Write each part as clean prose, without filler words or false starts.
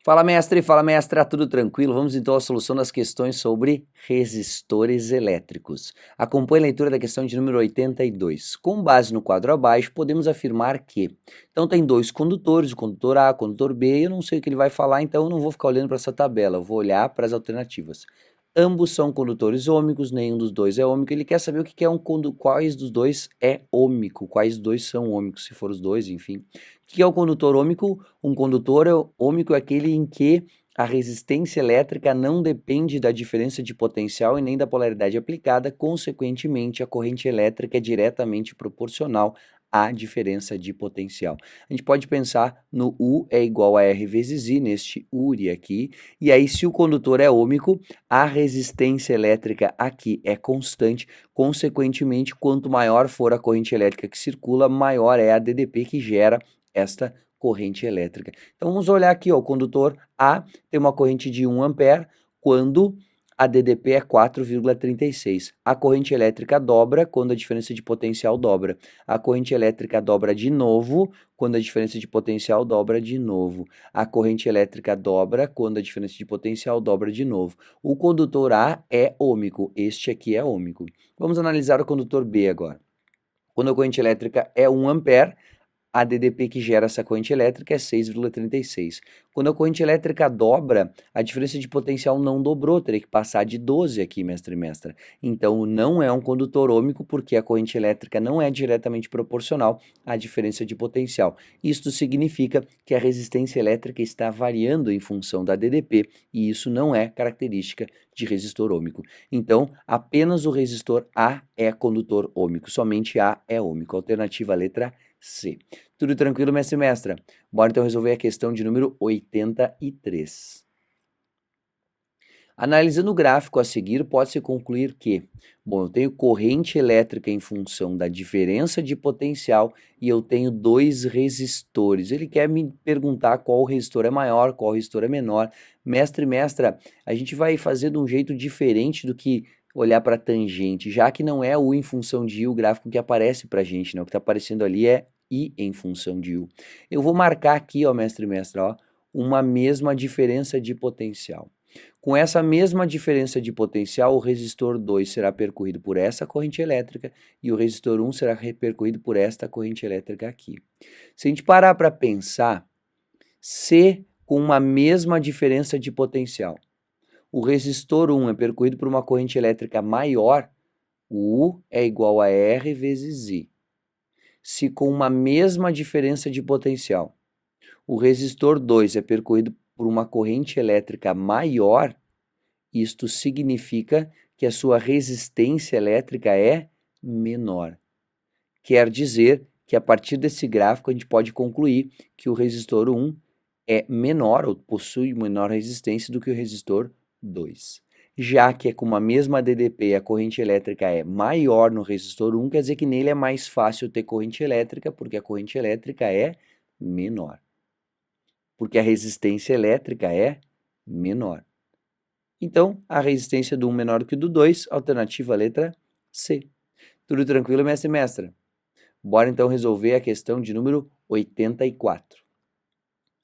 Fala mestra, tudo tranquilo? Vamos então à solução das questões sobre resistores elétricos. Acompanhe a leitura da questão de número 82. Com base no quadro abaixo, podemos afirmar que... Então tem dois condutores, o condutor A, o condutor B, eu não sei o que ele vai falar, então eu não vou ficar olhando para essa tabela, eu vou olhar para as alternativas. Ambos são condutores ômicos, nenhum dos dois é ômico, ele quer saber o que é quais dos dois é ômico, quais dois são ômicos, se for os dois, enfim. O que é o condutor ômico? Um condutor ômico é aquele em que a resistência elétrica não depende da diferença de potencial e nem da polaridade aplicada, consequentemente, a corrente elétrica é diretamente proporcional à diferença de potencial. A gente pode pensar no U é igual a R vezes I, neste URI aqui, e aí se o condutor é ômico, a resistência elétrica aqui é constante, consequentemente, quanto maior for a corrente elétrica que circula, maior é a DDP que gera esta corrente elétrica. Então vamos olhar aqui, ó, o condutor A tem uma corrente de 1 ampere quando a DDP é 4,36. A corrente elétrica dobra quando a diferença de potencial dobra. A corrente elétrica dobra de novo quando a diferença de potencial dobra de novo. A corrente elétrica dobra quando a diferença de potencial dobra de novo. O condutor A é ômico, este aqui é ômico. Vamos analisar o condutor B agora. Quando a corrente elétrica é 1 ampere, a DDP que gera essa corrente elétrica é 6,36. Quando a corrente elétrica dobra, a diferença de potencial não dobrou, teria que passar de 12 aqui, mestre e mestra. Então, não é um condutor ômico, porque a corrente elétrica não é diretamente proporcional à diferença de potencial. Isto significa que a resistência elétrica está variando em função da DDP, e isso não é característica de resistor ômico. Então, apenas o resistor A é condutor ômico, somente A é ômico. Alternativa letra C. Tudo tranquilo, mestre e mestra? Bora então resolver a questão de número 83. Analisando o gráfico a seguir, pode-se concluir que, bom, eu tenho corrente elétrica em função da diferença de potencial e eu tenho dois resistores. Ele quer me perguntar qual resistor é maior, qual resistor é menor. Mestre e mestra, a gente vai fazer de um jeito diferente do que olhar para a tangente, já que não é U em função de I o gráfico que aparece para a gente, né? O que está aparecendo ali é I em função de U. Eu vou marcar aqui, ó, mestre e mestra, ó, uma mesma diferença de potencial. Com essa mesma diferença de potencial, o resistor 2 será percorrido por essa corrente elétrica e o resistor 1 será percorrido por esta corrente elétrica aqui. Se a gente parar para pensar, se com uma mesma diferença de potencial, o resistor 1 é percorrido por uma corrente elétrica maior, o U é igual a R vezes I. Se com uma mesma diferença de potencial, o resistor 2 é percorrido por uma corrente elétrica maior, isto significa que a sua resistência elétrica é menor. Quer dizer que a partir desse gráfico a gente pode concluir que o resistor 1 é menor ou possui menor resistência do que o resistor 2. Já que é com a mesma DDP a corrente elétrica é maior no resistor 1, quer dizer que nele é mais fácil ter corrente elétrica, porque a corrente elétrica é menor. Porque a resistência elétrica é menor. Então, a resistência do 1 menor do que do 2, alternativa letra C. Tudo tranquilo, mestre e mestra? Bora então resolver a questão de número 84.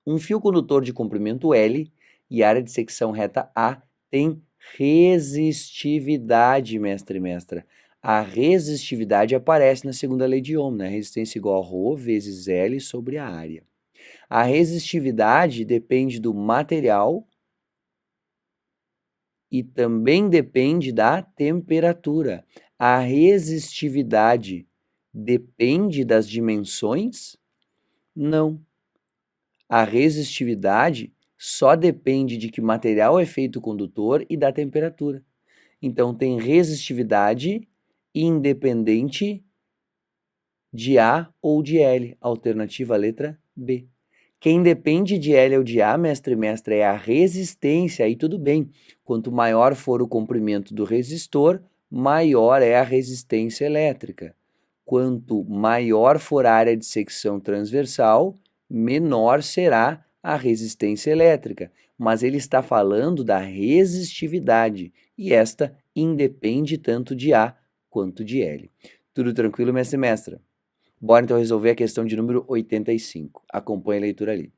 Um fio condutor de comprimento L e área de secção reta A tem resistividade, mestre e mestra. A resistividade aparece na segunda lei de Ohm, né? Resistência igual a ρ vezes L sobre a área. A resistividade depende do material e também depende da temperatura. A resistividade depende das dimensões? Não. A resistividade só depende de que material é feito o condutor e da temperatura. Então, tem resistividade independente de A ou de L. Alternativa letra B. Quem depende de L ou de A, mestre e mestra, é a resistência, aí tudo bem. Quanto maior for o comprimento do resistor, maior é a resistência elétrica. Quanto maior for a área de secção transversal, menor será a resistência elétrica. Mas ele está falando da resistividade, e esta independe tanto de A quanto de L. Tudo tranquilo, mestre e mestra? Bora então resolver a questão de número 85. Acompanhe a leitura ali.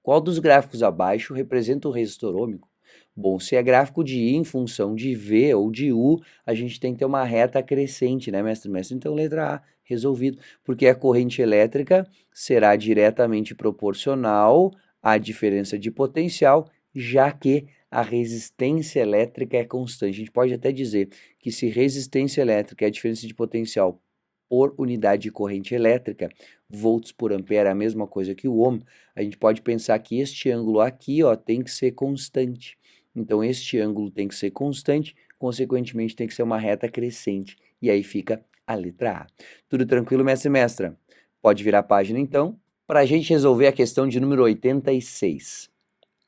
Qual dos gráficos abaixo representa o resistor ôhmico? Bom, se é gráfico de I em função de V ou de U, a gente tem que ter uma reta crescente, né, mestre? Então, letra A, resolvido, porque a corrente elétrica será diretamente proporcional à diferença de potencial, já que a resistência elétrica é constante. A gente pode até dizer que se resistência elétrica é a diferença de potencial por unidade de corrente elétrica, volts por ampere é a mesma coisa que o ohm, a gente pode pensar que este ângulo aqui, ó, tem que ser constante. Então, este ângulo tem que ser constante, consequentemente, tem que ser uma reta crescente. E aí fica a letra A. Tudo tranquilo, mestre e mestra? Pode virar a página, então, para a gente resolver a questão de número 86.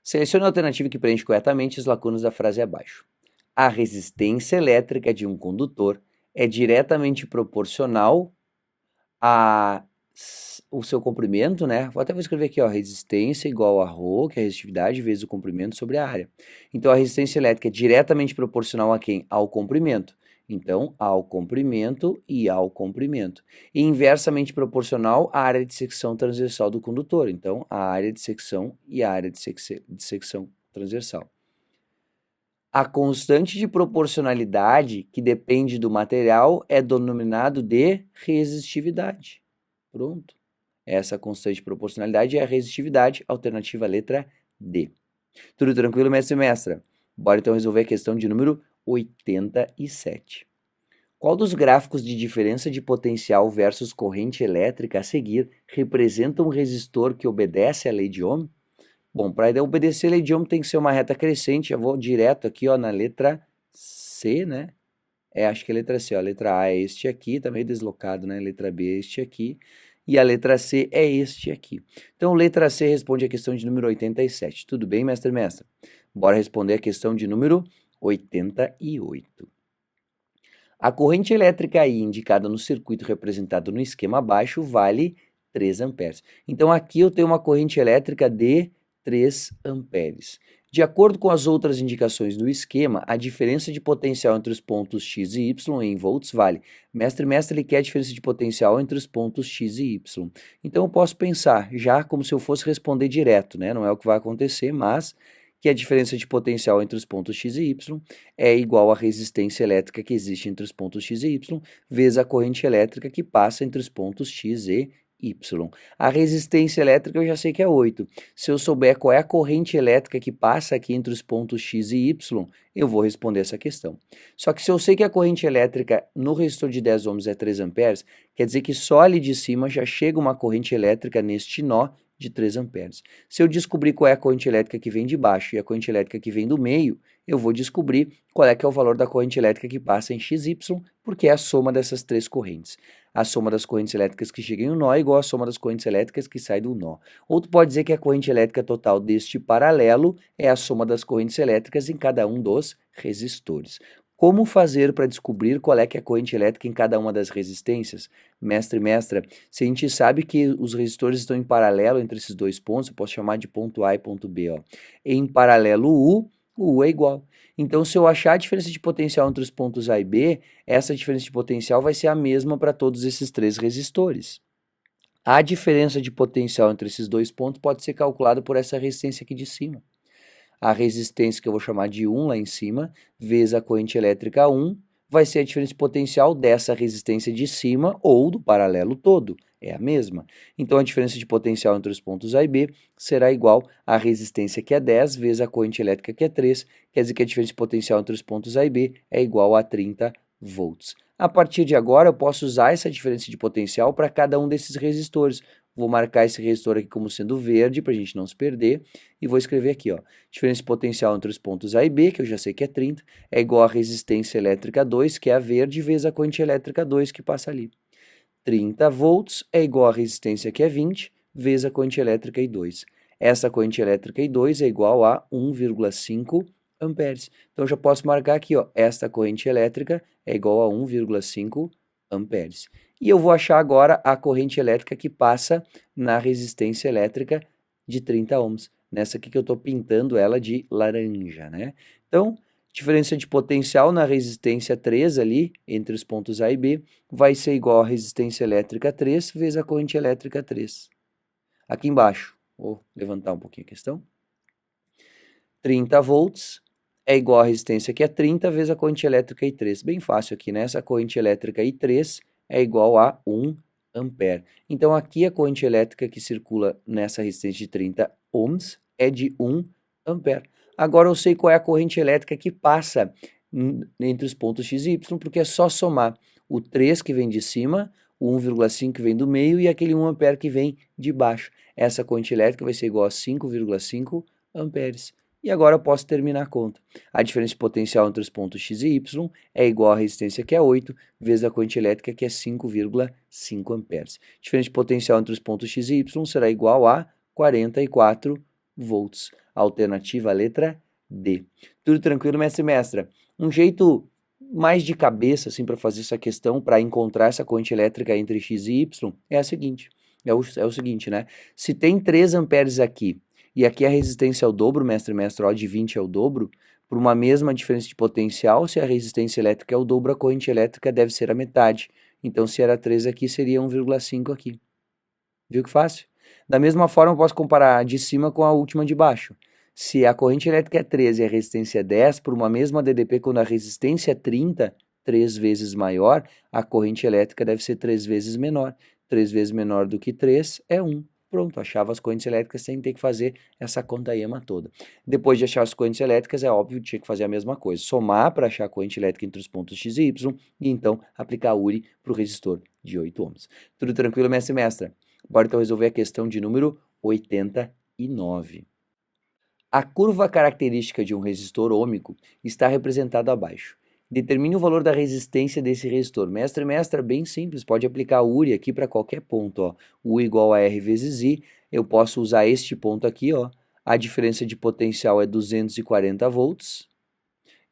Selecione a alternativa que preenche corretamente as lacunas da frase abaixo. A resistência elétrica de um condutor é diretamente proporcional o seu comprimento, né? Vou escrever aqui, ó, resistência igual a ρ, que é a resistividade, vezes o comprimento sobre a área. Então, a resistência elétrica é diretamente proporcional a quem? Ao comprimento. Então, ao comprimento e ao comprimento. E inversamente proporcional à área de secção transversal do condutor. Então, a área de secção e a área de secção transversal. A constante de proporcionalidade, que depende do material, é denominado de resistividade. Pronto. Essa constante de proporcionalidade é a resistividade, alternativa letra D. Tudo tranquilo, mestre e mestra? Bora então resolver a questão de número 87. Qual dos gráficos de diferença de potencial versus corrente elétrica a seguir representa um resistor que obedece à lei de Ohm? Bom, para obedecer a lei de Ohm tem que ser uma reta crescente. Eu vou direto aqui, ó, na letra C, né? Acho que é a letra C, ó. A letra A é este aqui, tá meio deslocado, né? Letra B é este aqui. E a letra C é este aqui. Então, letra C responde a questão de número 87. Tudo bem, mestre e mestra? Bora responder a questão de número 88. A corrente elétrica I indicada no circuito representado no esquema abaixo vale 3 amperes. Então, aqui eu tenho uma corrente elétrica de 3 amperes. De acordo com as outras indicações do esquema, a diferença de potencial entre os pontos X e Y em volts vale. Mestre, ele quer a diferença de potencial entre os pontos X e Y. Então, eu posso pensar já como se eu fosse responder direto, né? Não é o que vai acontecer, mas que a diferença de potencial entre os pontos X e Y é igual à resistência elétrica que existe entre os pontos X e Y, vezes a corrente elétrica que passa entre os pontos X e Y. A resistência elétrica eu já sei que é 8. Se eu souber qual é a corrente elétrica que passa aqui entre os pontos X e Y, eu vou responder essa questão. Só que se eu sei que a corrente elétrica no resistor de 10 ohms é 3 amperes, quer dizer que só ali de cima já chega uma corrente elétrica neste nó de 3 amperes. Se eu descobrir qual é a corrente elétrica que vem de baixo e a corrente elétrica que vem do meio, eu vou descobrir qual é que é o valor da corrente elétrica que passa em XY, porque é a soma dessas três correntes. A soma das correntes elétricas que chegam em um nó é igual à soma das correntes elétricas que saem do nó. Ou tu pode dizer que a corrente elétrica total deste paralelo é a soma das correntes elétricas em cada um dos resistores. Como fazer para descobrir qual é que é a corrente elétrica em cada uma das resistências? Mestre e mestra, se a gente sabe que os resistores estão em paralelo entre esses dois pontos, eu posso chamar de ponto A e ponto B, ó. Em paralelo o U é igual. Então, se eu achar a diferença de potencial entre os pontos A e B, essa diferença de potencial vai ser a mesma para todos esses três resistores. A diferença de potencial entre esses dois pontos pode ser calculada por essa resistência aqui de cima. A resistência que eu vou chamar de 1 lá em cima, vezes a corrente elétrica 1, vai ser a diferença de potencial dessa resistência de cima ou do paralelo todo. É a mesma. Então, a diferença de potencial entre os pontos A e B será igual à resistência que é 10 vezes a corrente elétrica que é 3. Quer dizer que a diferença de potencial entre os pontos A e B é igual a 30 volts. A partir de agora, eu posso usar essa diferença de potencial para cada um desses resistores. Vou marcar esse resistor aqui como sendo verde, para a gente não se perder, e vou escrever aqui, ó, diferença de potencial entre os pontos A e B, que eu já sei que é 30, é igual à resistência elétrica 2, que é a verde, vezes a corrente elétrica 2, que passa ali. 30 volts é igual à resistência, que é 20, vezes a corrente elétrica I2. Essa corrente elétrica I2 é igual a 1,5 amperes. Então, eu já posso marcar aqui, ó, esta corrente elétrica é igual a 1,5 amperes. E eu vou achar agora a corrente elétrica que passa na resistência elétrica de 30 ohms. Nessa aqui que eu estou pintando ela de laranja, né? Então, diferença de potencial na resistência 3 ali, entre os pontos A e B, vai ser igual a resistência elétrica 3 vezes a corrente elétrica 3. Aqui embaixo, Vou levantar um pouquinho a questão. 30 volts é igual a resistência que é 30 vezes a corrente elétrica I3. Bem fácil aqui, né? Essa corrente elétrica I3 é igual a 1 ampere. Então, aqui a corrente elétrica que circula nessa resistência de 30 ohms é de 1 ampere. Agora eu sei qual é a corrente elétrica que passa entre os pontos X e Y, porque é só somar o 3 que vem de cima, o 1,5 que vem do meio e aquele 1 ampere que vem de baixo. Essa corrente elétrica vai ser igual a 5,5 amperes. E agora eu posso terminar a conta. A diferença de potencial entre os pontos X e Y é igual à resistência, que é 8, vezes a corrente elétrica, que é 5,5 amperes. A diferença de potencial entre os pontos X e Y será igual a 44 volts. Alternativa, letra D. Tudo tranquilo, mestre e mestra? Um jeito mais de cabeça, assim, para fazer essa questão, para encontrar essa corrente elétrica entre X e Y, é a seguinte. É o seguinte, né? Se tem 3 amperes aqui, e aqui a resistência é o dobro, mestre e mestra, ó, de 20 é o dobro, por uma mesma diferença de potencial, se a resistência elétrica é o dobro, a corrente elétrica deve ser a metade. Então, se era 3 aqui, seria 1,5 aqui. Viu que fácil? Da mesma forma, eu posso comparar a de cima com a última de baixo. Se a corrente elétrica é 13 e a resistência é 10, por uma mesma DDP, quando a resistência é 30, 3 vezes maior, a corrente elétrica deve ser 3 vezes menor. 3 vezes menor do que 3 é 1. Pronto, achava as correntes elétricas sem ter que fazer essa contaema toda. Depois de achar as correntes elétricas, é óbvio que tinha que fazer a mesma coisa. Somar para achar a corrente elétrica entre os pontos X e Y e então aplicar URI para o resistor de 8 ohms. Tudo tranquilo, mestre e mestra? Bora então resolver a questão de número 89. A curva característica de um resistor ômico está representada abaixo. Determine o valor da resistência desse resistor. Mestre e mestra, bem simples, pode aplicar URI aqui para qualquer ponto. Ó. U igual a R vezes I, eu posso usar este ponto aqui. Ó. A diferença de potencial é 240 volts,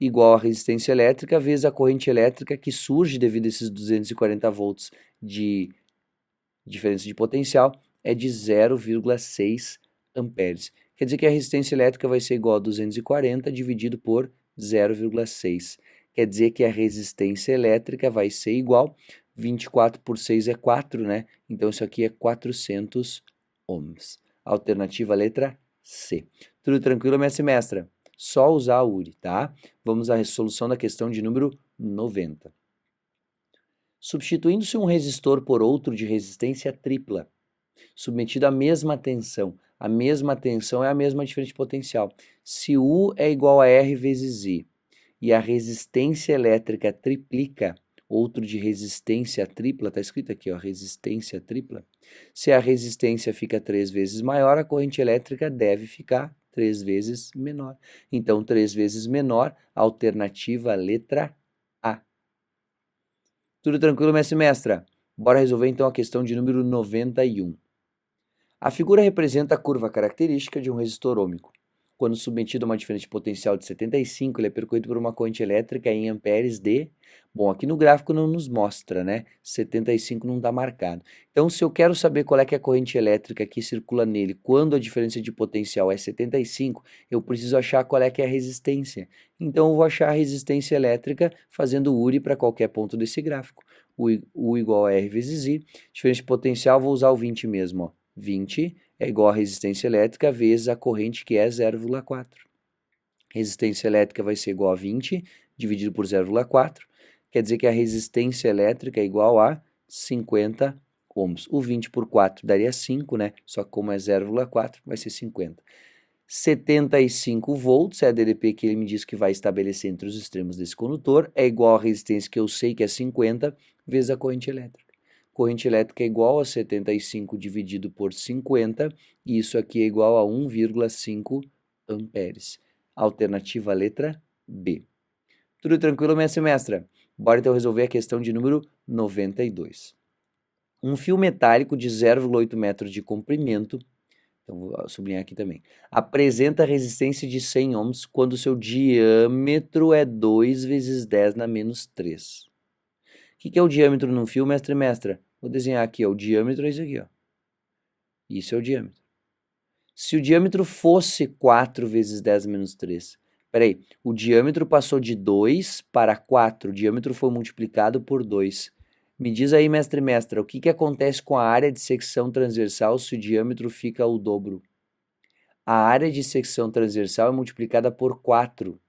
igual a resistência elétrica, vezes a corrente elétrica que surge devido a esses 240 volts de diferença de potencial, é de 0,6 amperes. Quer dizer que a resistência elétrica vai ser igual a 240 dividido por 0,6. Quer dizer que a resistência elétrica vai ser igual, 24 por 6 é 4, né? Então isso aqui é 400 ohms. Alternativa letra C. Tudo tranquilo, mestre e mestra? Só usar a URI, tá? Vamos à resolução da questão de número 90. Substituindo-se um resistor por outro de resistência tripla, submetido à mesma tensão. A mesma tensão é a mesma diferença de potencial. Se U é igual a R vezes I e a resistência elétrica triplica, outro de resistência tripla, está escrito aqui, ó, resistência tripla. Se a resistência fica 3 vezes maior, a corrente elétrica deve ficar 3 vezes menor. Então, 3 vezes menor, alternativa letra A. Tudo tranquilo, mestre e mestra? Bora resolver então a questão de número 91. A figura representa a curva característica de um resistor ômico. Quando submetido a uma diferença de potencial de 75, ele é percorrido por uma corrente elétrica em amperes de... Bom, aqui no gráfico não nos mostra, né? 75 não está marcado. Então, se eu quero saber qual é que é a corrente elétrica que circula nele quando a diferença de potencial é 75, eu preciso achar qual é que é a resistência. Então, eu vou achar a resistência elétrica fazendo URI para qualquer ponto desse gráfico. U igual a R vezes I. Diferença de potencial, vou usar o 20 mesmo, ó. 20 é igual a resistência elétrica vezes a corrente, que é 0,4. Resistência elétrica vai ser igual a 20 dividido por 0,4. Quer dizer que a resistência elétrica é igual a 50 ohms. O 20 por 4 daria 5, né? Só que como é 0,4, vai ser 50. 75 volts é a DDP que ele me diz que vai estabelecer entre os extremos desse condutor, é igual a resistência que eu sei que é 50, vezes a corrente elétrica. Corrente elétrica é igual a 75 dividido por 50, e isso aqui é igual a 1,5 amperes. Alternativa letra B. Tudo tranquilo, mestre e mestra? Bora então resolver a questão de número 92. Um fio metálico de 0,8 metros de comprimento, então vou sublinhar aqui também, apresenta resistência de 100 ohms quando seu diâmetro é 2 vezes 10 na menos 3. O que é o diâmetro num fio, mestre e mestra? Vou desenhar aqui, ó, o diâmetro é isso aqui, ó. Isso é o diâmetro. Se o diâmetro fosse 4 vezes 10 menos 3, peraí, o diâmetro passou de 2 para 4, o diâmetro foi multiplicado por 2. Me diz aí, mestre e mestra, o que acontece com a área de secção transversal se o diâmetro fica o dobro? a área de secção transversal é multiplicada por 4,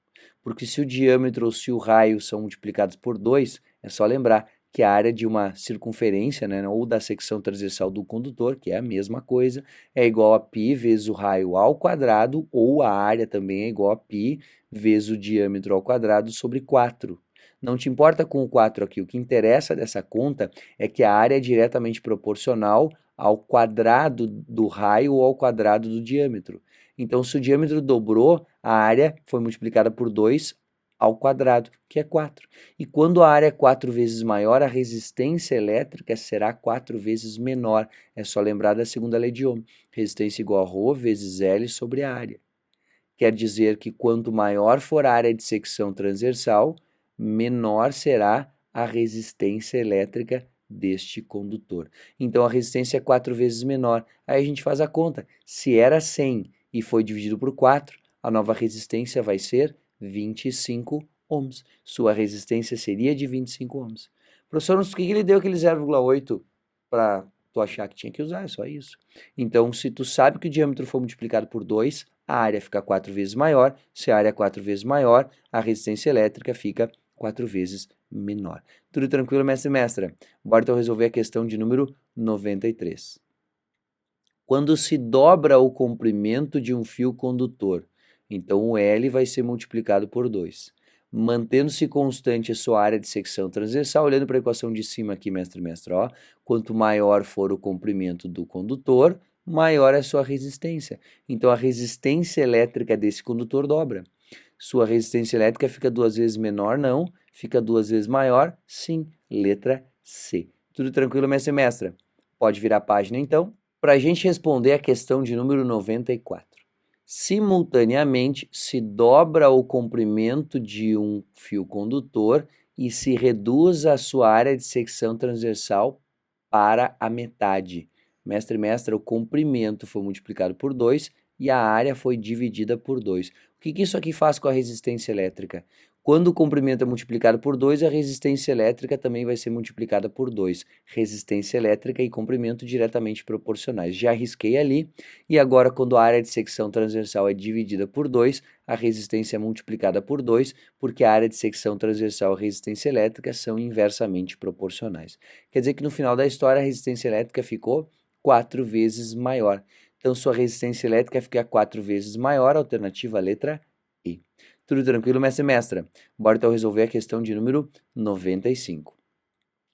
porque se o diâmetro ou se o raio são multiplicados por 2, é só lembrar que a área de uma circunferência, né, ou da secção transversal do condutor, que é a mesma coisa, é igual a π vezes o raio ao quadrado, ou a área também é igual a π vezes o diâmetro ao quadrado sobre 4. Não te importa com o 4 aqui, o que interessa dessa conta é que a área é diretamente proporcional ao quadrado do raio ou ao quadrado do diâmetro. Então, se o diâmetro dobrou, a área foi multiplicada por 2 ao quadrado, que é 4. E quando a área é 4 vezes maior, a resistência elétrica será 4 vezes menor. É só lembrar da segunda lei de Ohm. Resistência igual a ρ vezes L sobre a área. Quer dizer que quanto maior for a área de secção transversal, menor será a resistência elétrica deste condutor. Então, a resistência é 4 vezes menor. Aí a gente faz a conta. Se era 100 e foi dividido por 4, a nova resistência vai ser 25 ohms. Sua resistência seria de 25 ohms. Professor, por que ele deu aquele 0,8 para tu achar que tinha que usar? É só isso. Então, se tu sabe que o diâmetro foi multiplicado por 2, a área fica 4 vezes maior. Se a área é 4 vezes maior, a resistência elétrica fica 4 vezes menor. Tudo tranquilo, mestre e mestra? Bora então resolver a questão de número 93. Quando se dobra o comprimento de um fio condutor, então o L vai ser multiplicado por 2. Mantendo-se constante a sua área de secção transversal, olhando para a equação de cima aqui, mestre e mestra, ó, quanto maior for o comprimento do condutor, maior é a sua resistência. Então a resistência elétrica desse condutor dobra. Sua resistência elétrica fica 2 vezes menor? Não. Fica 2 vezes maior? Sim. Letra C. Tudo tranquilo, mestre e mestra? Pode virar a página então. Para a gente responder a questão de número 94. Simultaneamente, se dobra o comprimento de um fio condutor e se reduz a sua área de secção transversal para a metade. Mestre e mestra, o comprimento foi multiplicado por 2 e a área foi dividida por 2. O que isso aqui faz com a resistência elétrica? Quando o comprimento é multiplicado por 2, a resistência elétrica também vai ser multiplicada por 2. Resistência elétrica e comprimento diretamente proporcionais. Já risquei ali. E agora, quando a área de secção transversal é dividida por 2, a resistência é multiplicada por 2, porque a área de secção transversal e a resistência elétrica são inversamente proporcionais. Quer dizer que no final da história a resistência elétrica ficou 4 vezes maior. Então, sua resistência elétrica fica 4 vezes maior, alternativa letra E. Tudo tranquilo, mestre e mestra? Bora então resolver a questão de número 95.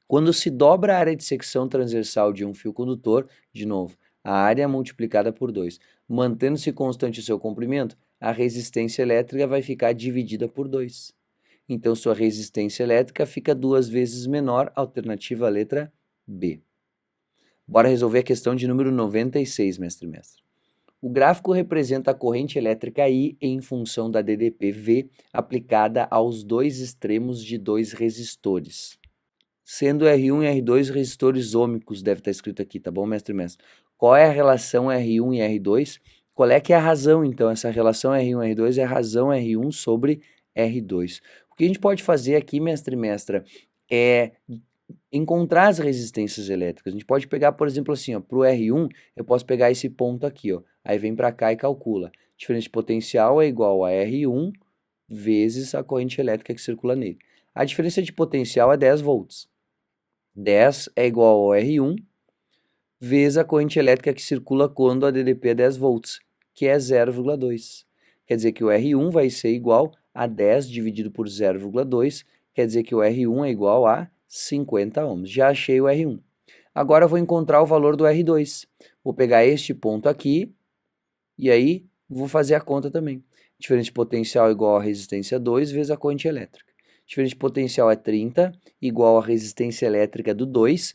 Quando se dobra a área de secção transversal de um fio condutor, de novo, a área é multiplicada por 2, mantendo-se constante o seu comprimento, a resistência elétrica vai ficar dividida por 2. Então, sua resistência elétrica fica 2 vezes menor, alternativa letra B. Bora resolver a questão de número 96, mestre e mestra. O gráfico representa a corrente elétrica I em função da DDP V aplicada aos dois extremos de dois resistores. Sendo R1 e R2 resistores ômicos, deve estar escrito aqui, tá bom, mestre e mestre? Qual é a relação R1 e R2? Qual é que é a razão, então? Essa relação R1 e R2 é a razão R1 sobre R2. O que a gente pode fazer aqui, mestre e mestra, é encontrar as resistências elétricas. A gente pode pegar, por exemplo, assim, para o R1, eu posso pegar esse ponto aqui, ó, aí vem para cá e calcula. Diferença de potencial é igual a R1 vezes a corrente elétrica que circula nele. A diferença de potencial é 10 volts. 10 é igual ao R1 vezes a corrente elétrica que circula quando a DDP é 10 volts, que é 0,2. Quer dizer que o R1 vai ser igual a 10 dividido por 0,2, quer dizer que o R1 é igual a 50 ohms. Já achei o R1. Agora eu vou encontrar o valor do R2. Vou pegar este ponto aqui e aí vou fazer a conta também. Diferença de potencial igual a resistência 2 vezes a corrente elétrica. Diferença de potencial é 30, igual a resistência elétrica do 2,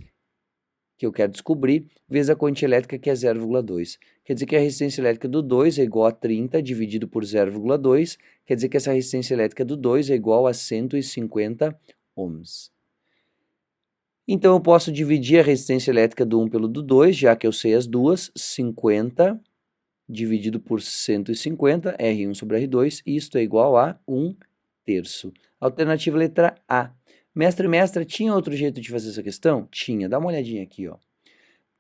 que eu quero descobrir, vezes a corrente elétrica, que é 0,2. Quer dizer que a resistência elétrica do 2 é igual a 30 dividido por 0,2, quer dizer que essa resistência elétrica do 2 é igual a 150 ohms. Então eu posso dividir a resistência elétrica do 1 pelo do 2, já que eu sei as duas, 50 dividido por 150, R1 sobre R2, isto é igual a 1/3. Alternativa letra A. Mestre e mestra, tinha outro jeito de fazer essa questão? Tinha, dá uma olhadinha aqui, ó.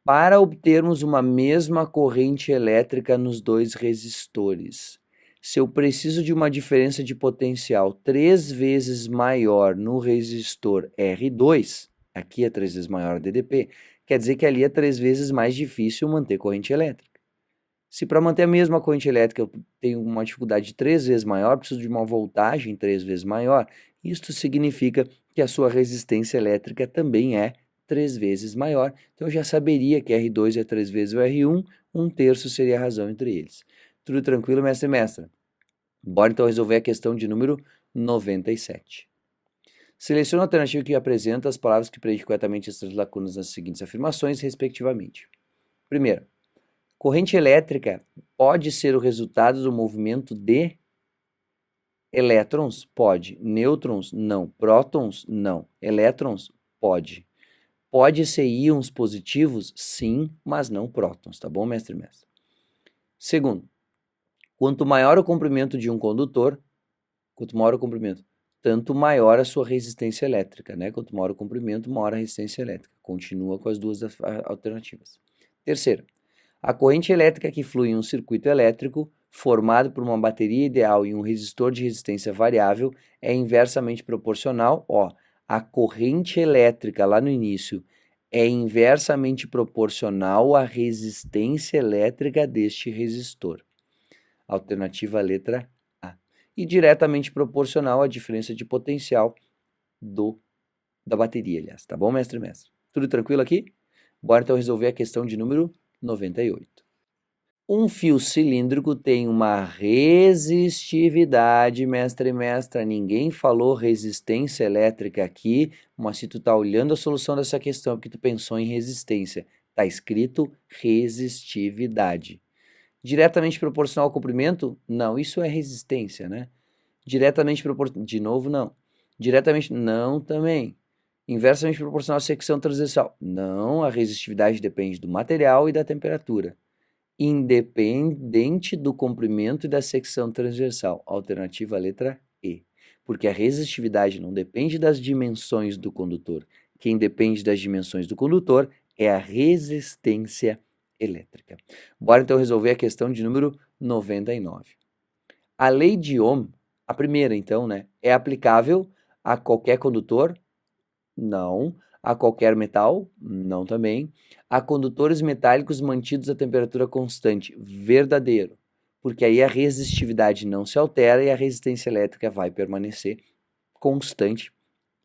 Para obtermos uma mesma corrente elétrica nos dois resistores, se eu preciso de uma diferença de potencial 3 vezes maior no resistor R2, aqui é 3 vezes maior a DDP, quer dizer que ali é 3 vezes mais difícil manter corrente elétrica. Se para manter a mesma corrente elétrica eu tenho uma dificuldade 3 vezes maior, preciso de uma voltagem 3 vezes maior, isto significa que a sua resistência elétrica também é 3 vezes maior. Então eu já saberia que R2 é 3 vezes o R1, 1/3 seria a razão entre eles. Tudo tranquilo, mestre e mestra? Bora então resolver a questão de número 97. Selecione a alternativa que apresenta as palavras que preenchem corretamente as lacunas nas seguintes afirmações, respectivamente. Primeira, corrente elétrica pode ser o resultado do movimento de elétrons? Pode. Nêutrons? Não. Prótons? Não. Elétrons? Pode. Pode ser íons positivos? Sim, mas não prótons, tá bom, mestre e mestra? Segundo, quanto maior o comprimento de um condutor, tanto maior a sua resistência elétrica, né? Quanto maior o comprimento, maior a resistência elétrica. Continua com as duas alternativas. Terceiro, a corrente elétrica que flui em um circuito elétrico formado por uma bateria ideal e um resistor de resistência variável é inversamente proporcional, a corrente elétrica lá no início é inversamente proporcional à resistência elétrica deste resistor. Alternativa letra A. E diretamente proporcional à diferença de potencial da bateria, aliás. Tá bom, mestre e mestre? Tudo tranquilo aqui? Bora então resolver a questão de número 98. Um fio cilíndrico tem uma resistividade, mestre e mestra. Ninguém falou resistência elétrica aqui, mas se tu tá olhando a solução dessa questão porque tu pensou em resistência, tá escrito resistividade. Diretamente proporcional ao comprimento? Não, isso é resistência, né? Diretamente proporcional, de novo, não. Diretamente, não também. Inversamente proporcional à secção transversal? Não, a resistividade depende do material e da temperatura. Independente do comprimento e da secção transversal. Alternativa letra E. Porque a resistividade não depende das dimensões do condutor. Quem depende das dimensões do condutor é a resistência elétrica. Bora então resolver a questão de número 99. A lei de Ohm, a primeira então, né, é aplicável a qualquer condutor? Não. A qualquer metal? Não também. A condutores metálicos mantidos a temperatura constante? Verdadeiro. Porque aí a resistividade não se altera e a resistência elétrica vai permanecer constante,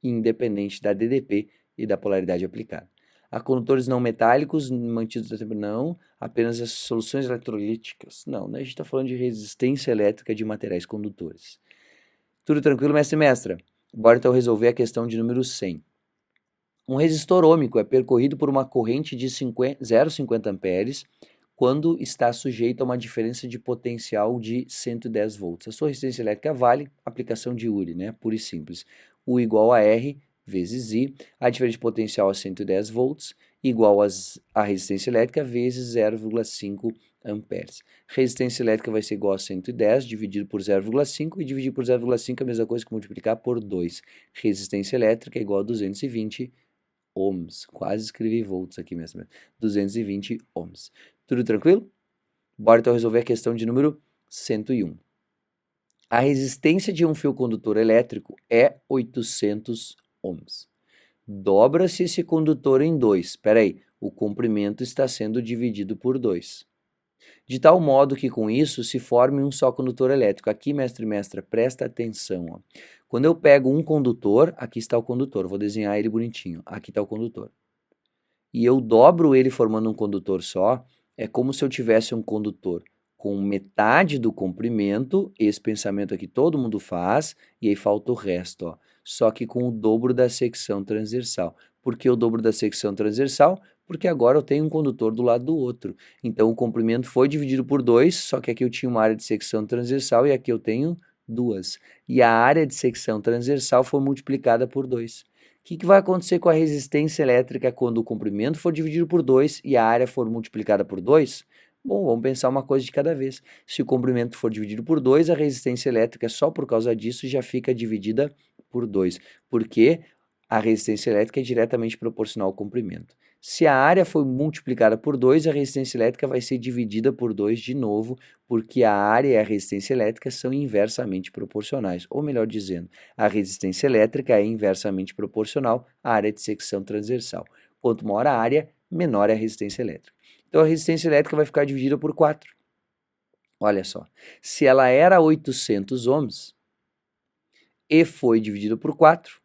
independente da DDP e da polaridade aplicada. A condutores não metálicos mantidos a temperatura? Não. Apenas as soluções eletrolíticas? Não, né? A gente está falando de resistência elétrica de materiais condutores. Tudo tranquilo, mestre e mestra? Bora então resolver a questão de número 100. Um resistor ôhmico é percorrido por uma corrente de 0,50 amperes quando está sujeito a uma diferença de potencial de 110 volts. A sua resistência elétrica vale aplicação de Uri, né? Pura e simples. U igual a R vezes I, a diferença de potencial a 110 volts, igual a resistência elétrica vezes 0,5 amperes. Resistência elétrica vai ser igual a 110 dividido por 0,5 e dividir por 0,5 é a mesma coisa que multiplicar por 2. Resistência elétrica é igual a 220 ohms. Quase escrevi volts aqui mesmo. 220 ohms. Tudo tranquilo? Bora então resolver a questão de número 101. A resistência de um fio condutor elétrico é 800 ohms. Dobra-se esse condutor em 2. Espera aí, o comprimento está sendo dividido por 2. De tal modo que com isso se forme um só condutor elétrico. Aqui, mestre e mestra, presta atenção. Ó. Quando eu pego um condutor, aqui está o condutor, vou desenhar ele bonitinho. Aqui está o condutor. E eu dobro ele formando um condutor só, é como se eu tivesse um condutor com metade do comprimento, esse pensamento aqui todo mundo faz, e aí falta o resto, ó. Só que com o dobro da secção transversal. Por que o dobro da secção transversal? Porque agora eu tenho um condutor do lado do outro. Então o comprimento foi dividido por 2, só que aqui eu tinha uma área de secção transversal e aqui eu tenho 2. E a área de secção transversal foi multiplicada por 2. O que vai acontecer com a resistência elétrica quando o comprimento for dividido por 2 e a área for multiplicada por 2? Bom, vamos pensar uma coisa de cada vez. Se o comprimento for dividido por 2, a resistência elétrica só por causa disso já fica dividida por 2, porque a resistência elétrica é diretamente proporcional ao comprimento. Se a área foi multiplicada por 2, a resistência elétrica vai ser dividida por 2 de novo, porque a área e a resistência elétrica são inversamente proporcionais. Ou melhor dizendo, a resistência elétrica é inversamente proporcional à área de secção transversal. Quanto maior a área, menor é a resistência elétrica. Então a resistência elétrica vai ficar dividida por 4. Olha só, se ela era 800 ohms e foi dividida por 4,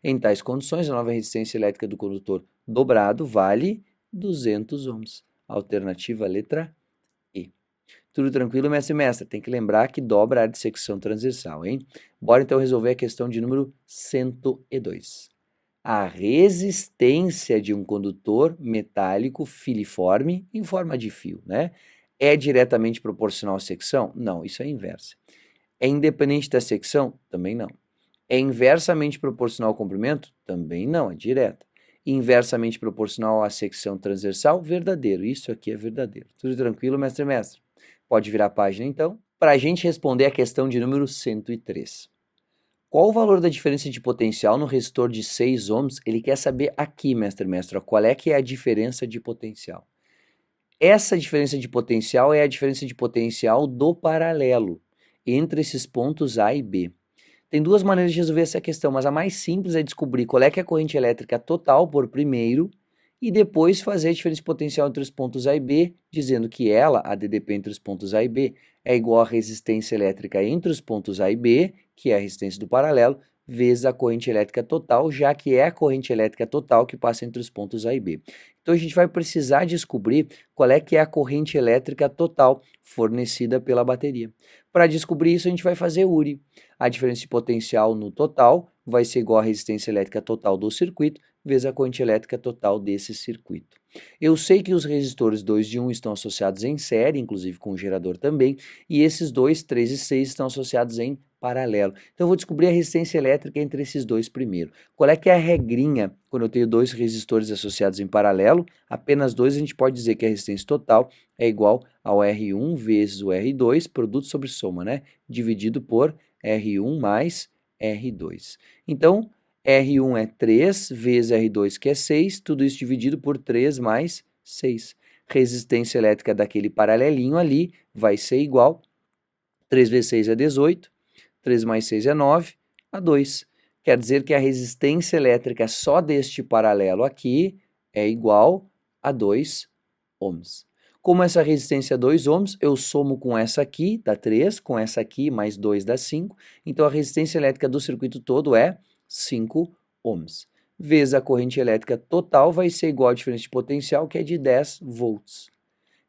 em tais condições, a nova resistência elétrica do condutor dobrado vale 200 ohms. Alternativa letra E. Tudo tranquilo, mestre e mestra? Tem que lembrar que dobra a área de secção transversal, hein? Bora então resolver a questão de número 102. A resistência de um condutor metálico filiforme em forma de fio, né? É diretamente proporcional à secção? Não, isso é inversa. É independente da secção? Também não. É inversamente proporcional ao comprimento? Também não, é direta. Inversamente proporcional à secção transversal? Verdadeiro. Isso aqui é verdadeiro. Tudo tranquilo, mestre e mestre? Pode virar a página, então. Para a gente responder a questão de número 103. Qual o valor da diferença de potencial no resistor de 6 ohms? Ele quer saber aqui, mestre e mestra, qual é que é a diferença de potencial. Essa diferença de potencial é a diferença de potencial do paralelo entre esses pontos A e B. Tem duas maneiras de resolver essa questão, mas a mais simples é descobrir qual é que é a corrente elétrica total por primeiro e depois fazer a diferença de potencial entre os pontos A e B, dizendo que ela, a DDP entre os pontos A e B, é igual à resistência elétrica entre os pontos A e B, que é a resistência do paralelo, vezes a corrente elétrica total, já que é a corrente elétrica total que passa entre os pontos A e B. Então a gente vai precisar descobrir qual é que é a corrente elétrica total fornecida pela bateria. Para descobrir isso, a gente vai fazer URI. A diferença de potencial no total vai ser igual à resistência elétrica total do circuito, vezes a corrente elétrica total desse circuito. Eu sei que os resistores 2 e 1 estão associados em série, inclusive com o gerador também, e esses dois, 3 e 6, estão associados em paralelo. Então eu vou descobrir a resistência elétrica entre esses dois primeiro. Qual é que é a regrinha quando eu tenho dois resistores associados em paralelo? Apenas dois, a gente pode dizer que a resistência total é igual ao R1 vezes o R2, produto sobre soma, né? Dividido por R1 mais R2. Então, R1 é 3 vezes R2, que é 6, tudo isso dividido por 3 mais 6. Resistência elétrica daquele paralelinho ali vai ser igual, 3 vezes 6 é 18, 3 mais 6 é 9, a 2. Quer dizer que a resistência elétrica só deste paralelo aqui é igual a 2 ohms. Como essa resistência é 2 ohms, eu somo com essa aqui, dá 3, com essa aqui, mais 2 dá 5. Então, a resistência elétrica do circuito todo é 5 ohms. Vezes a corrente elétrica total vai ser igual à diferença de potencial, que é de 10 volts.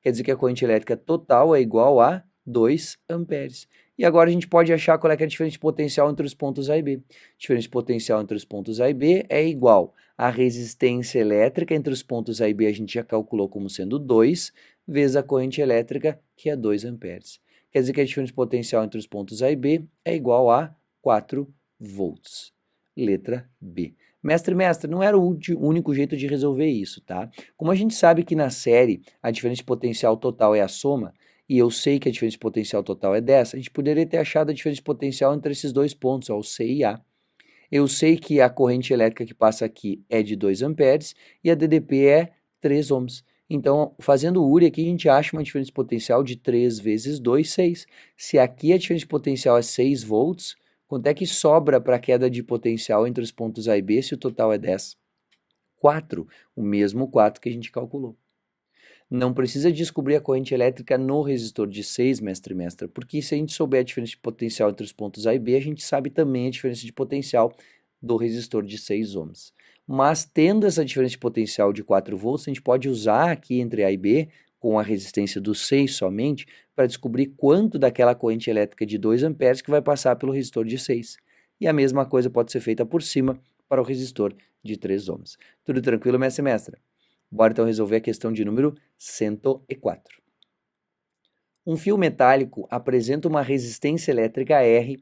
Quer dizer que a corrente elétrica total é igual a 2 amperes. E agora a gente pode achar qual é, que é a diferença de potencial entre os pontos A e B. A diferença de potencial entre os pontos A e B é igual à resistência elétrica entre os pontos A e B, a gente já calculou como sendo 2, vezes a corrente elétrica, que é 2 amperes. Quer dizer que a diferença de potencial entre os pontos A e B é igual a 4 volts. Letra B. Mestre, não era o único jeito de resolver isso, tá? Como a gente sabe que na série a diferença de potencial total é a soma, e eu sei que a diferença de potencial total é dessa, a gente poderia ter achado a diferença de potencial entre esses dois pontos, ó, o C e A. Eu sei que a corrente elétrica que passa aqui é de 2 amperes e a DDP é 3 ohms. Então, fazendo o URI aqui, a gente acha uma diferença de potencial de 3 vezes 2, 6. Se aqui a diferença de potencial é 6 volts, quanto é que sobra para a queda de potencial entre os pontos A e B se o total é 10? 4, o mesmo 4 que a gente calculou. Não precisa descobrir a corrente elétrica no resistor de 6, mestre e mestra, porque se a gente souber a diferença de potencial entre os pontos A e B, a gente sabe também a diferença de potencial do resistor de 6 ohms. Mas tendo essa diferença de potencial de 4 volts, a gente pode usar aqui entre A e B, com a resistência do 6 somente, para descobrir quanto daquela corrente elétrica de 2 amperes que vai passar pelo resistor de 6. E a mesma coisa pode ser feita por cima para o resistor de 3 ohms. Tudo tranquilo, mestre e mestra? Bora então resolver a questão de número 104. Um fio metálico apresenta uma resistência elétrica R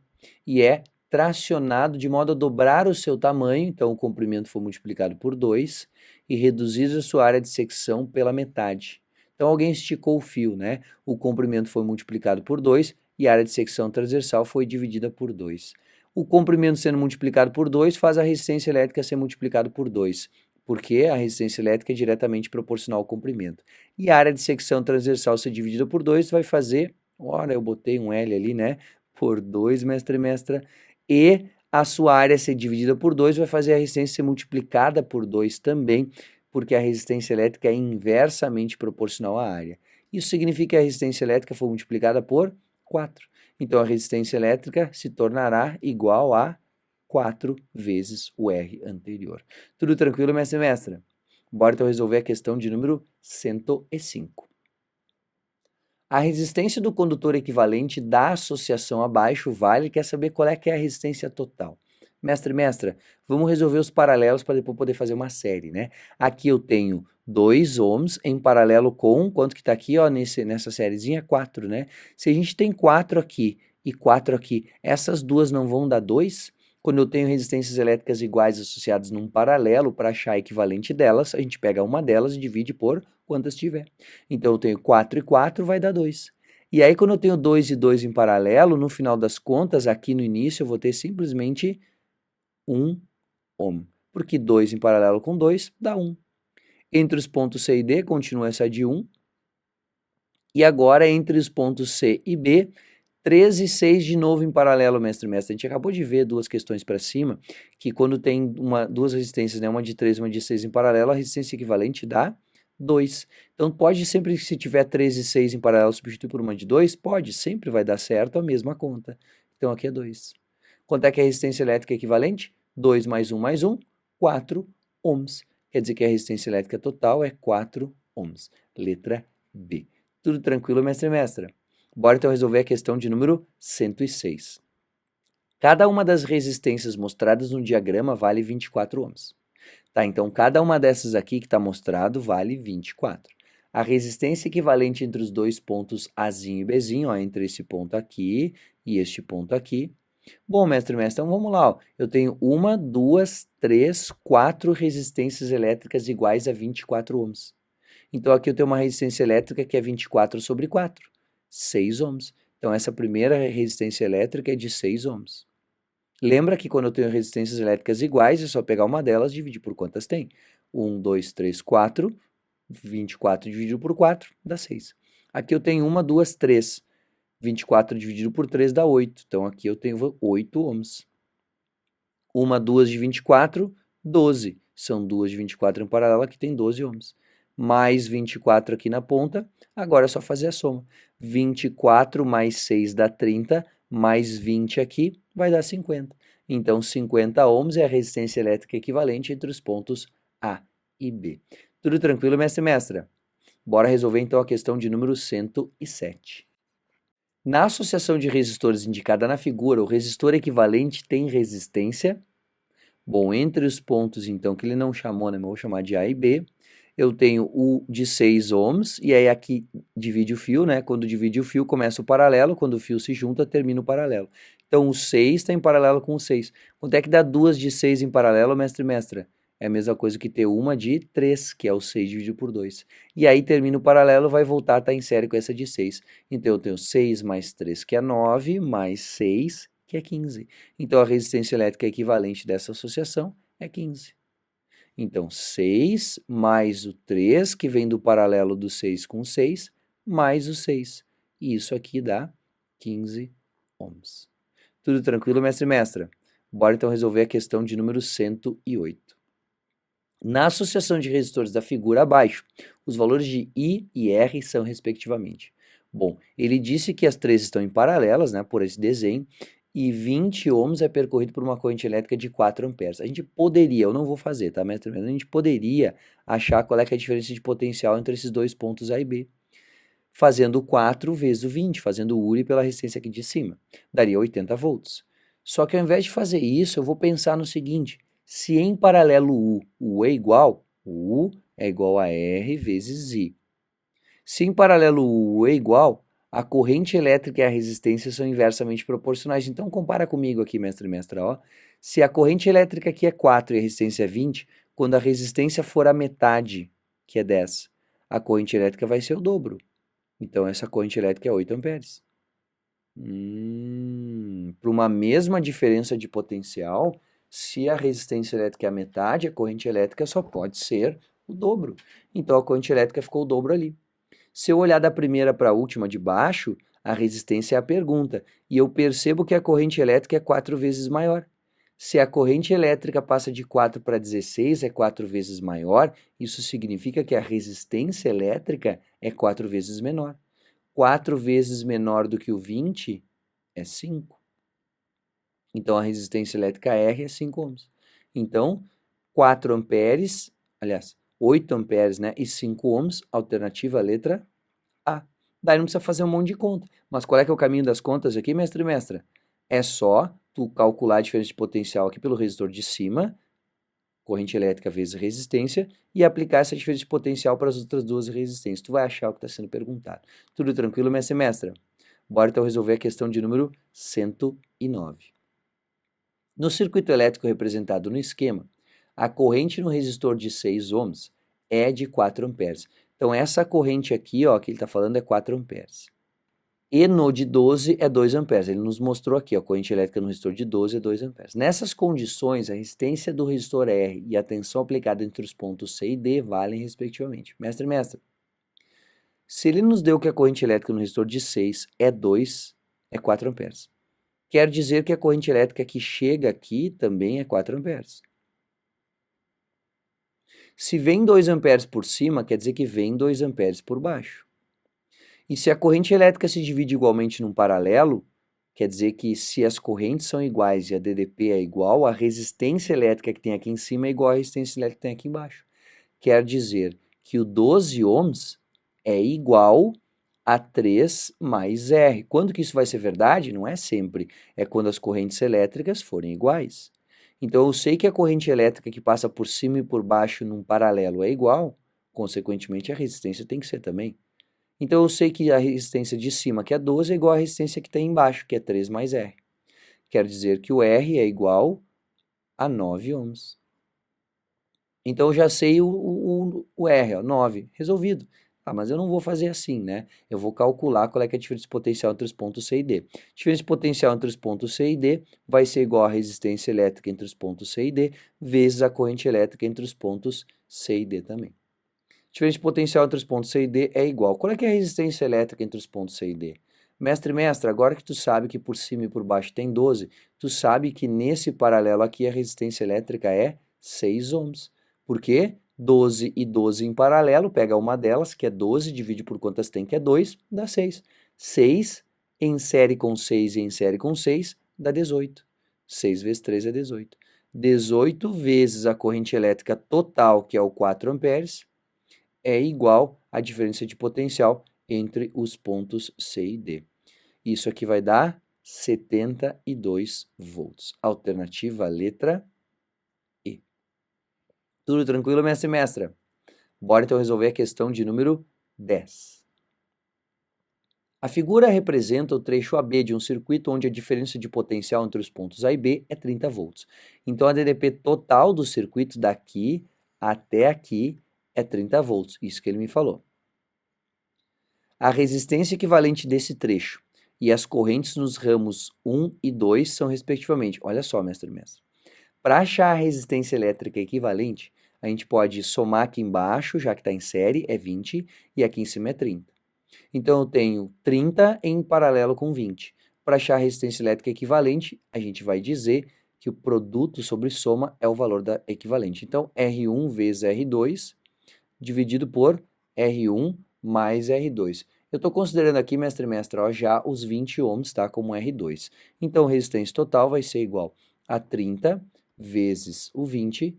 e é tracionado de modo a dobrar o seu tamanho, então o comprimento foi multiplicado por 2, e reduzir a sua área de secção pela metade. Então alguém esticou o fio, né? O comprimento foi multiplicado por 2 e a área de secção transversal foi dividida por 2. O comprimento sendo multiplicado por 2 faz a resistência elétrica ser multiplicado por 2. porque a resistência elétrica é diretamente proporcional ao comprimento. E a área de secção transversal ser dividida por 2 vai fazer, ora, eu botei um L ali, né? Por 2, mestre e mestra, e a sua área ser dividida por 2 vai fazer a resistência ser multiplicada por 2 também, porque a resistência elétrica é inversamente proporcional à área. Isso significa que a resistência elétrica foi multiplicada por 4. Então, a resistência elétrica se tornará igual a 4 vezes o R anterior. Tudo tranquilo, mestre e mestra? Bora então resolver a questão de número 105. A resistência do condutor equivalente da associação abaixo vale, quer saber qual é que é a resistência total. Mestre e mestra, vamos resolver os paralelos para depois poder fazer uma série, né? Aqui eu tenho 2 ohms em paralelo com, quanto que está aqui, ó, nessa sériezinha? 4, né? Se a gente tem 4 aqui e 4 aqui, essas duas não vão dar 2? Quando eu tenho resistências elétricas iguais associadas num paralelo, para achar a equivalente delas, a gente pega uma delas e divide por quantas tiver. Então, eu tenho 4 e 4 vai dar 2. E aí, quando eu tenho 2 e 2 em paralelo, no final das contas, aqui no início, eu vou ter simplesmente 1 ohm. Porque 2 em paralelo com 2 dá 1. Entre os pontos C e D, continua essa de 1. E agora, entre os pontos C e B, 3 e 6 de novo em paralelo, mestre e mestre. A gente acabou de ver duas questões para cima, que quando tem duas resistências, né, uma de 3 e uma de 6 em paralelo, a resistência equivalente dá 2. Então, pode sempre, se tiver 3 e 6 em paralelo, substituir por uma de 2? Pode, sempre vai dar certo a mesma conta. Então, aqui é 2. Quanto é que é a resistência elétrica equivalente? 2 mais 1, 4 ohms. Quer dizer que a resistência elétrica total é 4 ohms. Letra B. Tudo tranquilo, mestre e mestra? Bora então resolver a questão de número 106. Cada uma das resistências mostradas no diagrama vale 24 ohms. Tá, então cada uma dessas aqui que está mostrado vale 24. A resistência equivalente entre os dois pontos Azinho e Bzinho, ó, entre esse ponto aqui e este ponto aqui. Bom, mestre e mestre, então vamos lá. Ó. Eu tenho 1, 2, 3, 4 resistências elétricas iguais a 24 ohms. Então, aqui eu tenho uma resistência elétrica que é 24 sobre 4, 6 ohms. Então, essa primeira resistência elétrica é de 6 ohms. Lembra que quando eu tenho resistências elétricas iguais, é só pegar uma delas e dividir por quantas tem. 1, 2, 3, 4, 24 dividido por 4 dá 6. Aqui eu tenho 1, 2, 3. 24 dividido por 3 dá 8. Então, aqui eu tenho 8 ohms. 1, 2 de 24, 12. São 2 de 24 em paralelo, aqui tem 12 ohms. Mais 24 aqui na ponta, agora é só fazer a soma. 24 mais 6 dá 30, mais 20 aqui vai dar 50. Então, 50 ohms é a resistência elétrica equivalente entre os pontos A e B. Tudo tranquilo, mestre e mestra? Bora resolver então a questão de número 107. Na associação de resistores indicada na figura, o resistor equivalente tem resistência. Bom, entre os pontos, então, que ele não chamou, né, mas eu vou chamar de A e B, eu tenho o de 6 ohms, e aí aqui divide o fio, né? Quando divide o fio, começa o paralelo, quando o fio se junta, termina o paralelo. Então, o 6 está em paralelo com o 6. Quanto é que dá duas de 6 em paralelo, mestre e mestra? É a mesma coisa que ter uma de 3, que é o 6 dividido por 2. E aí termina o paralelo, vai voltar a estar em série com essa de 6. Então, eu tenho 6 mais 3, que é 9, mais 6, que é 15. Então, a resistência elétrica equivalente dessa associação é 15. Então, 6 mais o 3, que vem do paralelo do 6 com 6, mais o 6. E isso aqui dá 15 ohms. Tudo tranquilo, mestre e mestra? Bora então resolver a questão de número 108. Na associação de resistores da figura abaixo, os valores de I e R são respectivamente. Bom, ele disse que as três estão em paralelas, né, por esse desenho, e 20 ohms é percorrido por uma corrente elétrica de 4 amperes. A gente poderia, eu não vou fazer, tá, mestre? A gente poderia achar qual é, que é a diferença de potencial entre esses dois pontos A e B, fazendo 4 vezes o 20, fazendo o URI pela resistência aqui de cima. Daria 80 volts. Só que ao invés de fazer isso, eu vou pensar no seguinte, se em paralelo o U é igual a R vezes I. Se em paralelo o U é igual, a corrente elétrica e a resistência são inversamente proporcionais. Então, compara comigo aqui, mestre e mestra, ó. Se a corrente elétrica aqui é 4 e a resistência é 20, quando a resistência for a metade, que é 10, a corrente elétrica vai ser o dobro. Então, essa corrente elétrica é 8 amperes. Para uma mesma diferença de potencial, Se a resistência elétrica é a metade, a corrente elétrica só pode ser o dobro. Então a corrente elétrica ficou o dobro ali. Se eu olhar da primeira para a última de baixo, a resistência é a pergunta, e eu percebo que a corrente elétrica é 4 vezes maior. Se a corrente elétrica passa de 4 para 16, é 4 vezes maior, isso significa que a resistência elétrica é 4 vezes menor. 4 vezes menor do que o 20 é 5. Então, a resistência elétrica R é 5 ohms. Então, 4 amperes, aliás, 8 amperes, né, e 5 ohms, alternativa letra A. Daí não precisa fazer um monte de conta. Mas qual é que é o caminho das contas aqui, mestre e mestra? É só tu calcular a diferença de potencial aqui pelo resistor de cima, corrente elétrica vezes resistência, e aplicar essa diferença de potencial para as outras duas resistências. Tu vai achar o que está sendo perguntado. Tudo tranquilo, mestre e mestra? Bora então resolver a questão de número 109. No circuito elétrico representado no esquema, a corrente no resistor de 6 ohms é de 4 amperes. Então, essa corrente aqui, ó, que ele está falando é 4 amperes. E no de 12 é 2 amperes. Ele nos mostrou aqui, ó, a corrente elétrica no resistor de 12 é 2 amperes. Nessas condições, a resistência do resistor R e a tensão aplicada entre os pontos C e D valem respectivamente. Mestre, mestre, se ele nos deu que a corrente elétrica no resistor de 6 é 4 amperes. Quer dizer que a corrente elétrica que chega aqui também é 4 amperes. Se vem 2 amperes por cima, quer dizer que vem 2 amperes por baixo. E se a corrente elétrica se divide igualmente num paralelo, quer dizer que se as correntes são iguais e a DDP é igual, a resistência elétrica que tem aqui em cima é igual à resistência elétrica que tem aqui embaixo. Quer dizer que o 12 ohms é igual a 3 mais R. Quando que isso vai ser verdade? Não é sempre. É quando as correntes elétricas forem iguais. Então, eu sei que a corrente elétrica que passa por cima e por baixo num paralelo é igual, consequentemente, a resistência tem que ser também. Então, eu sei que a resistência de cima, que é 12, é igual à resistência que tem embaixo, que é 3 mais R. Quer dizer que o R é igual a 9 ohms. Então, eu já sei o R, ó, 9, resolvido. Ah, mas eu não vou fazer assim, né? Eu vou calcular qual é que é a diferença de potencial entre os pontos C e D. A diferença de potencial entre os pontos C e D vai ser igual à resistência elétrica entre os pontos C e D, vezes a corrente elétrica entre os pontos C e D também. A diferença de potencial entre os pontos C e D é igual. Qual é que é a resistência elétrica entre os pontos C e D? Mestre, agora que tu sabe que por cima e por baixo tem 12, tu sabe que nesse paralelo aqui a resistência elétrica é 6 ohms. Por quê? 12 e 12 em paralelo, pega uma delas, que é 12, divide por quantas tem, que é 2, dá 6. 6 em série com 6 e em série com 6 dá 18. 6 vezes 3 é 18. 18 vezes a corrente elétrica total, que é o 4 amperes, é igual à diferença de potencial entre os pontos C e D. Isso aqui vai dar 72 volts. Alternativa letra E. Tudo tranquilo, mestre e mestra? Bora então resolver a questão de número 10. A figura representa o trecho AB de um circuito onde a diferença de potencial entre os pontos A e B é 30 volts. Então, a DDP total do circuito daqui até aqui é 30 volts, isso que ele me falou. A resistência equivalente desse trecho e as correntes nos ramos 1 e 2 são respectivamente. Olha só, mestre e mestre. Para achar a resistência elétrica equivalente, a gente pode somar aqui embaixo, já que está em série, é 20, e aqui em cima é 30. Então, eu tenho 30 em paralelo com 20. Para achar a resistência elétrica equivalente, a gente vai dizer que o produto sobre soma é o valor da equivalente. Então, R1 vezes R2 dividido por R1 mais R2. Eu estou considerando aqui, mestre e mestra, ó, já os 20 ohms, tá, como R2. Então, a resistência total vai ser igual a 30 vezes o 20,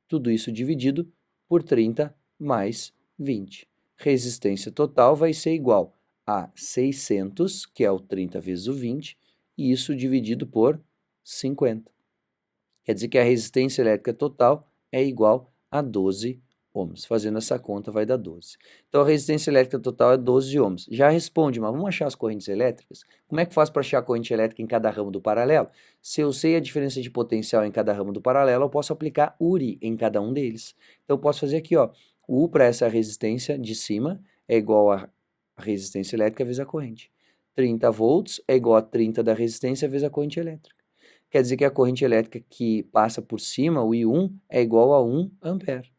tudo isso dividido por 30 mais 20. Resistência total vai ser igual a 600, que é o 30 vezes o 20, e isso dividido por 50. Quer dizer que a resistência elétrica total é igual a 12 ohms. Fazendo essa conta vai dar 12. Então, a resistência elétrica total é 12 ohms. Já responde, mas vamos achar as correntes elétricas? Como é que faz para achar a corrente elétrica em cada ramo do paralelo? Se eu sei a diferença de potencial em cada ramo do paralelo, eu posso aplicar URI em cada um deles. Então, eu posso fazer aqui, ó, U para essa resistência de cima é igual a resistência elétrica vezes a corrente. 30 volts é igual a 30 da resistência vezes a corrente elétrica. quer dizer que a corrente elétrica que passa por cima, o I1, é igual a 1 ampere.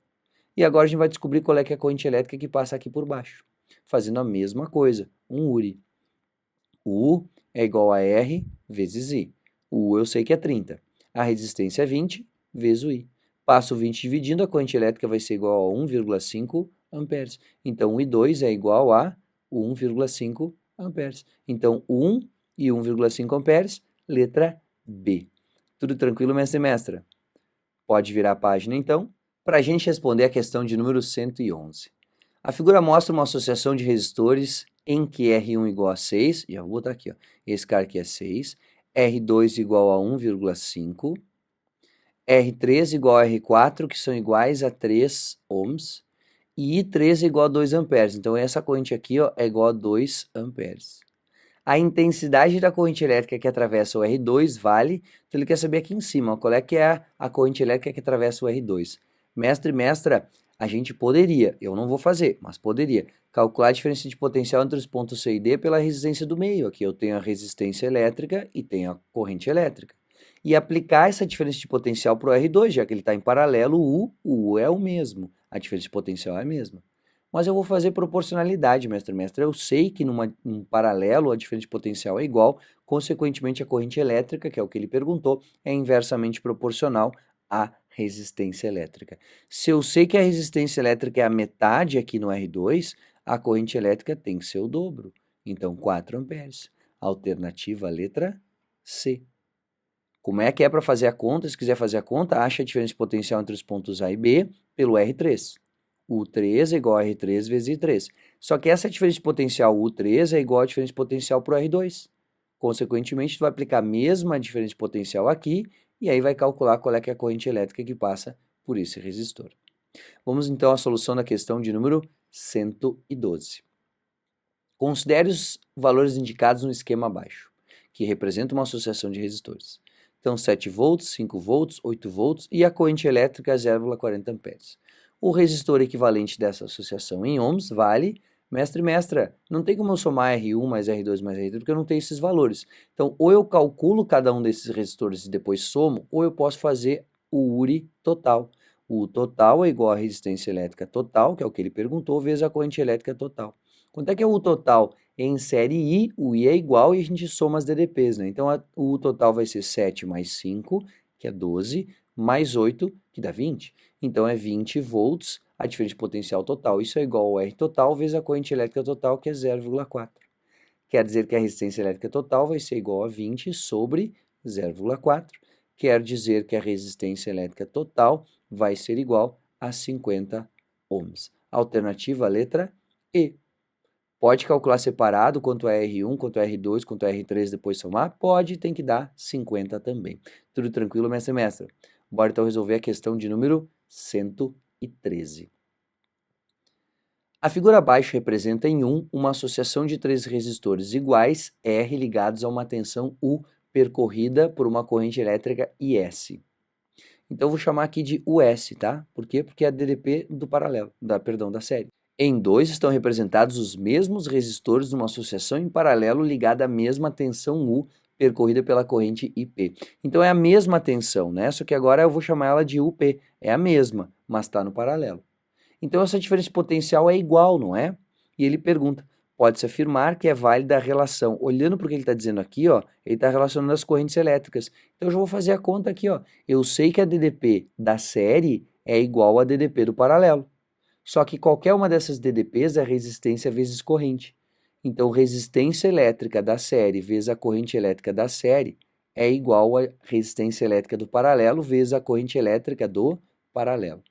E agora a gente vai descobrir qual é que é a corrente elétrica que passa aqui por baixo, fazendo a mesma coisa, um URI. O U é igual a R vezes I. O U eu sei que é 30. A resistência é 20 vezes o I. Passo 20 dividindo, a corrente elétrica vai ser igual a 1,5 amperes. Então, o I2 é igual a 1,5 amperes. Então, 1 e 1,5 amperes, letra B. Tudo tranquilo, mestre e mestra? Pode virar a página, então, para a gente responder a questão de número 111. A figura mostra uma associação de resistores em que R1 igual a 6, já vou botar aqui, ó, esse cara aqui é 6, R2 igual a 1,5, R3 igual a R4, que são iguais a 3 ohms, e I3 é igual a 2 amperes. Então, essa corrente aqui, ó, é igual a 2 amperes. A intensidade da corrente elétrica que atravessa o R2 vale, então ele quer saber aqui em cima, ó, qual é que é a corrente elétrica que atravessa o R2. Mestre e mestra, a gente poderia, eu não vou fazer, mas poderia, calcular a diferença de potencial entre os pontos C e D pela resistência do meio. Aqui eu tenho a resistência elétrica e tenho a corrente elétrica. E aplicar essa diferença de potencial para o R2, já que ele está em paralelo, o U é o mesmo, a diferença de potencial é a mesma. Mas eu vou fazer proporcionalidade, mestre e mestra. Eu sei que num paralelo a diferença de potencial é igual, consequentemente a corrente elétrica, que é o que ele perguntou, é inversamente proporcional à resistência elétrica. Se eu sei que a resistência elétrica é a metade aqui no R2, a corrente elétrica tem que ser o dobro. Então, 4 amperes. Alternativa, letra C. Como é que é para fazer a conta? Se quiser fazer a conta, acha a diferença de potencial entre os pontos A e B pelo R3. U3 é igual a R3 vezes I3. Só que essa diferença de potencial U3 é igual à diferença de potencial para o R2. Consequentemente, tu vai aplicar a mesma diferença de potencial aqui e aí vai calcular qual é que é a corrente elétrica que passa por esse resistor. Vamos então à solução da questão de número 112. Considere os valores indicados no esquema abaixo, que representa uma associação de resistores. Então, 7 volts, 5 volts, 8 volts e a corrente elétrica 0,40 amperes. O resistor equivalente dessa associação em ohms vale, mestre e mestra, não tem como eu somar R1 mais R2 mais R3 porque eu não tenho esses valores. Então, ou eu calculo cada um desses resistores e depois somo, ou eu posso fazer o URI total. O total é igual à resistência elétrica total, que é o que ele perguntou, vezes a corrente elétrica total. Quanto é que é o total? Em série I, o I é igual e a gente soma as DDPs, né? Então, o total vai ser 7 mais 5, que é 12, mais 8, que dá 20. Então, é 20 volts a diferença de potencial total. Isso é igual ao R total vezes a corrente elétrica total, que é 0,4. Quer dizer que a resistência elétrica total vai ser igual a 20 sobre 0,4. Quer dizer que a resistência elétrica total vai ser igual a 50 ohms. Alternativa, letra E. Pode calcular separado quanto é R1, quanto é R2, quanto é R3, depois somar? Pode, tem que dar 50 também. Tudo tranquilo, mestre e mestra? Bora então resolver a questão de número 113. A figura abaixo representa em 1 uma associação de 3 resistores iguais, R, ligados a uma tensão U, percorrida por uma corrente elétrica IS. Então, eu vou chamar aqui de US, tá? Por quê? Porque é a DDP do paralelo, da série. Em 2 estão representados os mesmos resistores numa associação em paralelo ligada à mesma tensão U percorrida pela corrente IP. Então é a mesma tensão, né? Só que agora eu vou chamar ela de UP. É a mesma, mas está no paralelo. Então essa diferença de potencial é igual, não é? E ele pergunta, pode-se afirmar que é válida a relação. Olhando para o que ele está dizendo aqui, ó, ele está relacionando as correntes elétricas. Então eu já vou fazer a conta aqui, ó. Eu sei que a DDP da série é igual a DDP do paralelo. Só que qualquer uma dessas DDPs é resistência vezes corrente. Então, resistência elétrica da série vezes a corrente elétrica da série é igual a resistência elétrica do paralelo vezes a corrente elétrica do paralelo.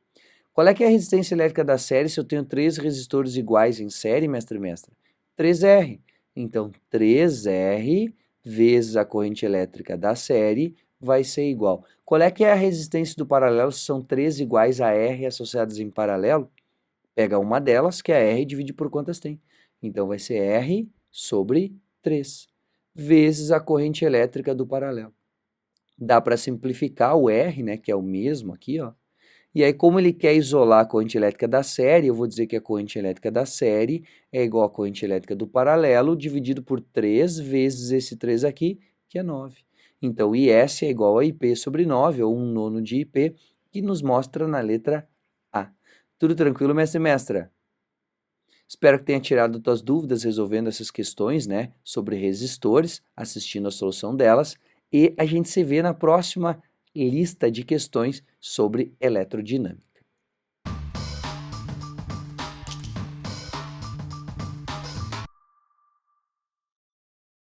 Qual é que é a resistência elétrica da série se eu tenho 3 resistores iguais em série, mestre e mestra? 3R. Então, 3R vezes a corrente elétrica da série vai ser igual. Qual é que é a resistência do paralelo se são 3 iguais a R associadas em paralelo? Pega uma delas, que é R, e divide por quantas tem. Então, vai ser R sobre 3, vezes a corrente elétrica do paralelo. Dá para simplificar o R, né, que é o mesmo aqui, ó. E aí, como ele quer isolar a corrente elétrica da série, eu vou dizer que a corrente elétrica da série é igual à corrente elétrica do paralelo, dividido por 3 vezes esse 3 aqui, que é 9. Então, IS é igual a IP sobre 9, ou 1/9 de IP, que nos mostra na letra A. Tudo tranquilo, mestre e mestra? Espero que tenha tirado tuas dúvidas resolvendo essas questões, né, sobre resistores, assistindo a solução delas, e a gente se vê na próxima lista de questões sobre eletrodinâmica.